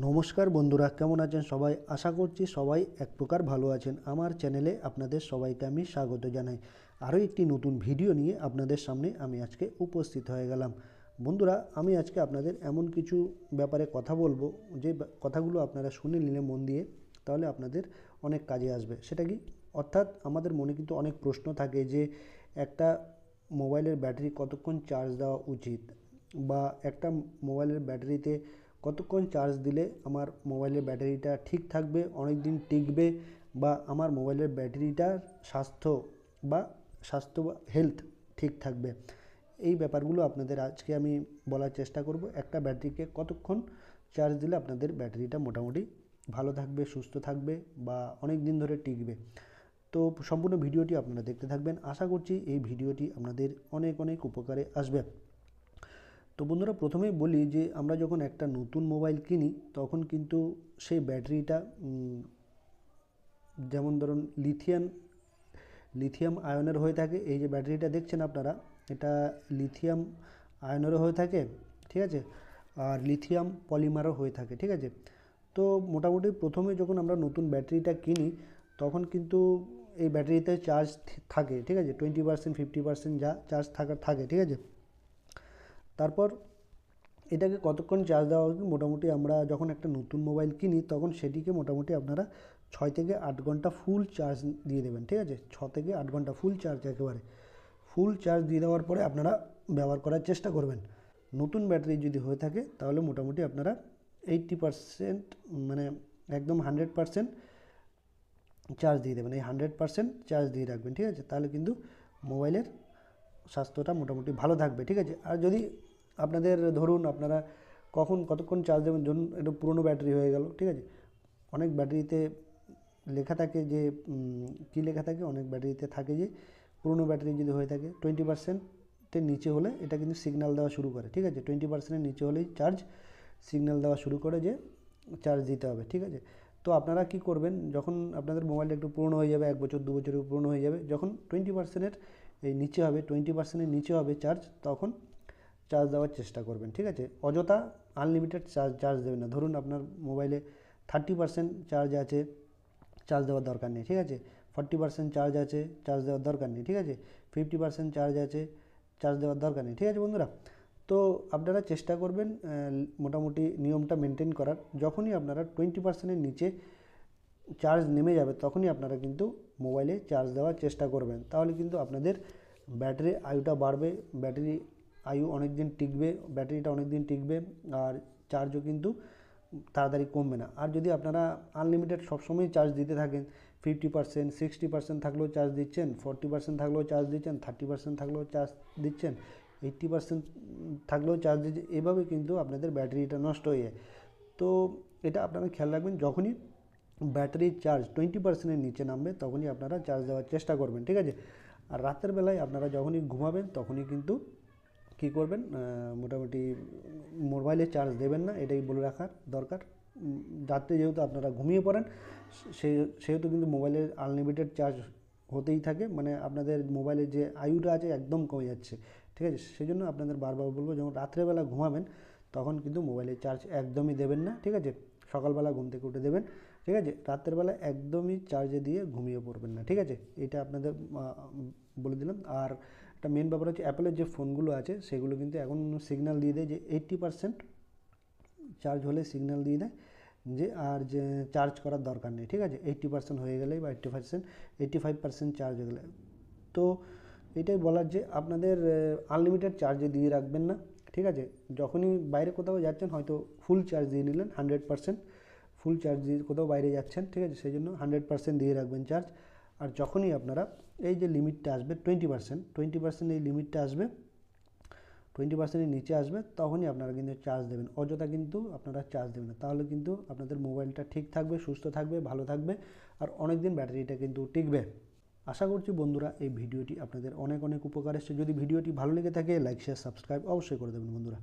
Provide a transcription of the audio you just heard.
নমস্কার বন্ধুরা, কেমন আছেন সবাই? আশা করছি সবাই এক প্রকার ভালো আছেন। আমার চ্যানেলে আপনাদের সবাইকে আমি স্বাগত জানাই। আরও একটি নতুন ভিডিও নিয়ে আপনাদের সামনে আমি আজকে উপস্থিত হয়ে গেলাম। বন্ধুরা, আমি আজকে আপনাদের এমন কিছু ব্যাপারে কথা বলবো যে কথাগুলো আপনারা শুনে নিলে মন দিয়ে, তাহলে আপনাদের অনেক কাজে আসবে। সেটা কি? অর্থাৎ আমাদের মনে কিন্তু অনেক প্রশ্ন থাকে যে একটা মোবাইলের ব্যাটারি কতক্ষণ চার্জ দেওয়া উচিত, বা একটা মোবাইলের ব্যাটারিতে কতক্ষণ চার্জ দিলে আমার মোবাইলের ব্যাটারিটা ঠিক থাকবে, অনেক দিন টিকবে, বা আমার মোবাইলের ব্যাটারিটার স্বাস্থ্য বা হেলথ ঠিক থাকবে। এই ব্যাপারগুলো আপনাদের আজকে আমি বলার চেষ্টা করব। একটা ব্যাটারিকে কতক্ষণ চার্জ দিলে আপনাদের ব্যাটারিটা মোটামুটি ভালো থাকবে, সুস্থ থাকবে, বা অনেক দিন ধরে টিকবে। তো সম্পূর্ণ ভিডিওটি আপনারা দেখতে থাকবেন। আশা করছি এই ভিডিওটি আপনাদের অনেক অনেক উপকারে আসবে। তো বন্ধুরা, প্রথমেই বলি যে আমরা যখন একটা নতুন মোবাইল কিনি তখন কিন্তু সেই ব্যাটারিটা যেমন ধরুন লিথিয়াম আয়নের হয়ে থাকে। এই যে ব্যাটারিটা দেখছেন আপনারা, এটা লিথিয়াম আয়নেরও হয়ে থাকে, ঠিক আছে, আর লিথিয়াম পলিমারও হয়ে থাকে, ঠিক আছে। তো মোটামুটি প্রথমে যখন আমরা নতুন ব্যাটারিটা কিনি তখন কিন্তু এই ব্যাটারিতে চার্জ থাকে, ঠিক আছে, 20% 50% যা চার্জ থাকে, ঠিক আছে। তারপর এটাকে কতক্ষণ চার্জ দেওয়া উচিত? মোটামুটি আমরা যখন একটা নতুন মোবাইল কিনি তখন সেটিকে মোটামুটি আপনারা 6 থেকে 8 ঘন্টা ফুল চার্জ দিয়ে দেবেন, ঠিক আছে। 6 থেকে 8 ঘন্টা ফুল চার্জ, একেবারে ফুল চার্জ দিয়ে দেওয়ার পরে আপনারা ব্যবহার করার চেষ্টা করবেন। নতুন ব্যাটারি যদি হয়ে থাকে তাহলে মোটামুটি আপনারা 80%, মানে একদম 100% চার্জ দিয়ে দেবেন। এই 100% চার্জ দিয়ে রাখবেন, ঠিক আছে। তাহলে কিন্তু মোবাইলের স্বাস্থ্যটা মোটামুটি ভালো থাকবে, ঠিক আছে। আর যদি আপনাদের ধরুন আপনারা কতক্ষণ চার্জ দেবেন, ধরুন একটু পুরনো ব্যাটারি হয়ে গেল, ঠিক আছে। অনেক ব্যাটারিতে লেখা থাকে যে কী লেখা থাকে, অনেক ব্যাটারিতে থাকে যে পুরনো ব্যাটারি যদি হয়ে থাকে 20%-এর নিচে হলে এটা কিন্তু সিগন্যাল দেওয়া শুরু করে, ঠিক আছে। 20%-এর নিচে হলেই সিগন্যাল দেওয়া শুরু করে যে চার্জ দিতে হবে, ঠিক আছে। তো আপনারা কি করবেন, যখন আপনাদের মোবাইলটা একটু পুরনো হয়ে যাবে, 1 বছর 2 বছরের পুরনো হয়ে যাবে, যখন 20%-এর এই নিচে হবে, 20%-এর নিচে হবে চার্জ, তখন চার্জ দেওয়ার চেষ্টা করবেন, ঠিক আছে। অযথা আনলিমিটেড চার্জ দেবেন না। ধরুন আপনার মোবাইলে 30% চার্জ আছে, চার্জ দেওয়ার দরকার নেই, ঠিক আছে। 40% চার্জ আছে, চার্জ দেওয়ার দরকার নেই, ঠিক আছে। 50% চার্জ আছে, চার্জ দেওয়ার দরকার নেই, ঠিক আছে বন্ধুরা। তো আপনারা চেষ্টা করবেন মোটামুটি নিয়মটা মেনটেন করার। যখনই আপনারা 20%-এর নিচে চার্জ নেমে যাবে তখনই আপনারা কিন্তু মোবাইলে চার্জ দেওয়ার চেষ্টা করবেন। তাহলে কিন্তু আপনাদের ব্যাটারি আয়ুটা বাড়বে, ব্যাটারি আয়ু অনেক দিন টিকবে, ব্যাটারিটা অনেক দিন টিকবে, আর চার্জও কিন্তু তাড়াতাড়ি কমবে না। আর যদি আপনারা আনলিমিটেড সবসময় চার্জ দিতে থাকেন, 50% 60% থাকলেও চার্জ দিচ্ছেন, 40% থাকলেও চার্জ দিচ্ছেন, 30% থাকলেও চার্জ দিচ্ছেন, 80% থাকলেও চার্জ দিচ্ছেন, এভাবে কিন্তু আপনাদের ব্যাটারিটা নষ্ট হয়ে যায়। তো এটা আপনারা খেয়াল রাখবেন, যখনই ব্যাটারির চার্জ 20%-এর নিচে নামবে তখনই আপনারা চার্জ দেওয়ার চেষ্টা করবেন, ঠিক আছে। আর রাতের বেলায় আপনারা যখনই ঘুমাবেন তখনই কিন্তু কী করবেন, মোটামুটি মোবাইলে চার্জ দেবেন না, এটাই বলে রাখার দরকার। রাত্রে যেহেতু আপনারা ঘুমিয়ে পড়েন, সেহেতু কিন্তু মোবাইলের আনলিমিটেড চার্জ হতেই থাকে, মানে আপনাদের মোবাইলের যে আয়ুটা আছে একদম কমে যাচ্ছে, ঠিক আছে। সেই জন্য আপনাদের বারবার বলবো, যখন রাত্রেবেলা ঘুমাবেন তখন কিন্তু মোবাইলের চার্জ একদমই দেবেন না, ঠিক আছে। সকালবেলা ঘুম থেকে উঠে দেবেন, ঠিক আছে। রাত্রেবেলা একদমই চার্জে দিয়ে ঘুমিয়ে পড়বেন না, ঠিক আছে। এটা আপনাদের বলে দিলাম। আর একটা মেন ব্যাপার হচ্ছে, অ্যাপেলের যে ফোনগুলো আছে সেগুলো কিন্তু এখন সিগন্যাল দিয়ে দেয় যে 80% চার্জ হলে সিগন্যাল দিয়ে দেয় যে চার্জ করার দরকার নেই, ঠিক আছে। 80% হয়ে গেলেই, বা 85% চার্জ হয়ে গেলে, তো এটাই বলার যে আপনাদের আনলিমিটেড চার্জে দিয়ে রাখবেন না, ঠিক আছে। যখনই বাইরে কোথাও যাচ্ছেন হয়তো ফুল চার্জ দিয়ে নিলেন, 100% ফুল চার্জ দিয়ে কোথাও বাইরে যাচ্ছেন, ঠিক আছে, সেই জন্য 100% দিয়ে রাখবেন চার্জ। আর যখনই আপনারা এই যে লিমিটটা আসবে 20%, এই লিমিটটা আসবে, 20%-এর নিচে আসবে, তখনই আপনারা কিন্তু চার্জ দেবেন। অযথা কিন্তু আপনারা চার্জ দেবেন না, তাহলে কিন্তু আপনাদের মোবাইলটা ঠিক থাকবে, সুস্থ থাকবে, ভালো থাকবে, আর অনেক দিন ব্যাটারিটা কিন্তু টিকবে। আশা করছি বন্ধুরা এই ভিডিওটি আপনাদের অনেক অনেক উপকার এসেছে। যদি ভিডিওটি ভালো লেগে থাকে লাইক শেয়ার সাবস্ক্রাইব অবশ্যই করে দেবেন বন্ধুরা।